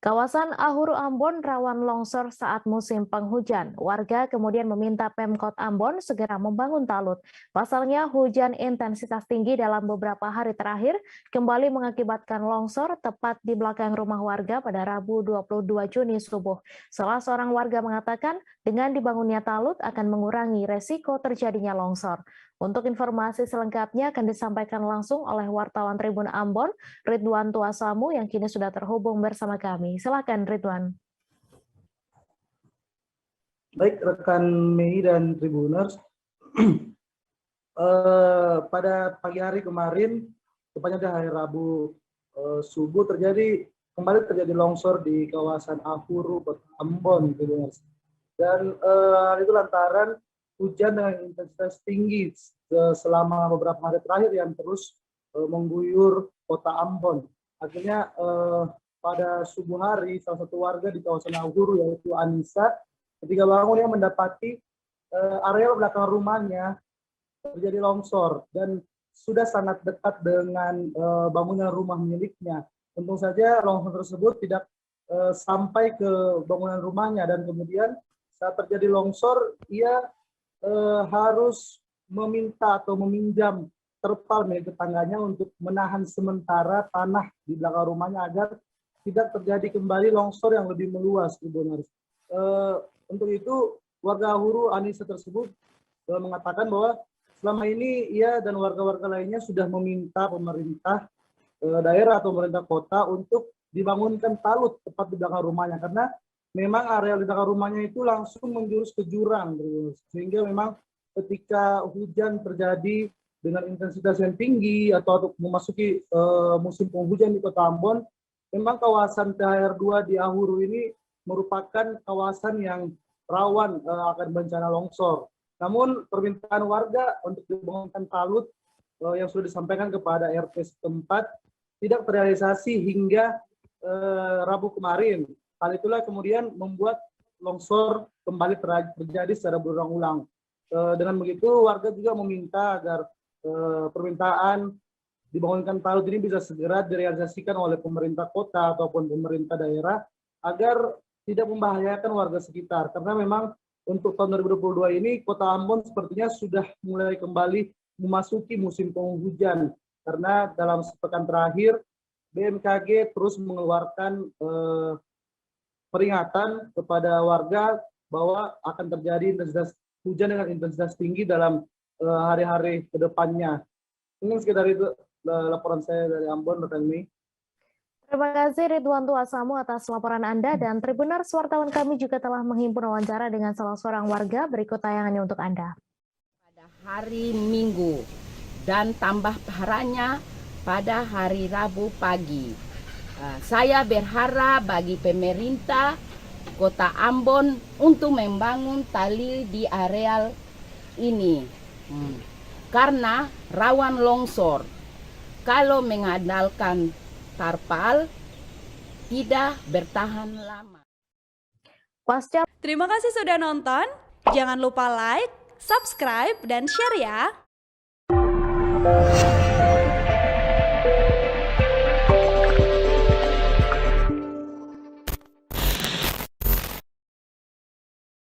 Kawasan Ahuru Ambon rawan longsor saat musim penghujan. Warga kemudian meminta Pemkot Ambon segera membangun talut. Pasalnya hujan intensitas tinggi dalam beberapa hari terakhir kembali mengakibatkan longsor tepat di belakang rumah warga pada Rabu 22 Juni subuh. Salah seorang warga mengatakan dengan dibangunnya talut akan mengurangi resiko terjadinya longsor. Untuk informasi selengkapnya akan disampaikan langsung oleh wartawan Tribun Ambon, Ridwan Tuasamu yang kini sudah terhubung bersama kami. Silakan Ridwan. Baik rekan Mei dan Tribuners, pada pagi hari kemarin, tepatnya di hari Rabu subuh kembali terjadi longsor di kawasan Ahuru, Kota Ambon, Tribuners. Dan hal itu lantaran hujan dengan intensitas tinggi selama beberapa hari terakhir yang terus mengguyur Kota Ambon. Akhirnya pada subuh hari salah satu warga di kawasan Ahuru yaitu Anissa ketika bangun dia mendapati area belakang rumahnya terjadi longsor dan sudah sangat dekat dengan bangunan rumah miliknya. Untung saja longsor tersebut tidak sampai ke bangunan rumahnya dan kemudian saat terjadi longsor ia harus meminta atau meminjam terpal milik tetangganya untuk menahan sementara tanah di belakang rumahnya agar tidak terjadi kembali longsor yang lebih meluas. Untuk itu warga Ahuru Anissa tersebut mengatakan bahwa selama ini ia dan warga-warga lainnya sudah meminta pemerintah daerah atau pemerintah kota untuk dibangunkan talut tepat di belakang rumahnya karena memang area di belakang rumahnya itu langsung menjurus ke jurang, sehingga memang ketika hujan terjadi dengan intensitas yang tinggi atau memasuki musim penghujan di Kota Ambon, memang kawasan THR2 di Ahuru ini merupakan kawasan yang rawan akan bencana longsor. Namun permintaan warga untuk dibangunkan talut yang sudah disampaikan kepada RT setempat tidak terrealisasi hingga Rabu kemarin. Hal itulah kemudian membuat longsor kembali terjadi secara berulang-ulang. Dengan begitu warga juga meminta agar permintaan dibangunkan talut ini bisa segera direalisasikan oleh pemerintah kota ataupun pemerintah daerah agar tidak membahayakan warga sekitar. Karena memang untuk tahun 2022 ini Kota Ambon sepertinya sudah mulai kembali memasuki musim penghujan. Karena dalam sepekan terakhir BMKG terus mengeluarkan peringatan kepada warga bahwa akan terjadi intensitas hujan dengan intensitas tinggi dalam hari-hari ke depannya. Ini sekedar itu laporan saya dari Ambon, rekan Mi. Terima kasih Ridwan Tuasamu atas laporan Anda dan Tribuners wartawan kami juga telah menghimpun wawancara dengan salah seorang warga. Berikut tayangannya untuk Anda. Pada hari Minggu dan tambah parahnya pada hari Rabu pagi. Saya berharap bagi pemerintah Kota Ambon untuk membangun tali di areal ini karena rawan longsor. Kalau mengandalkan tarpal tidak bertahan lama. Terima kasih sudah nonton. Jangan lupa like, subscribe, dan share ya.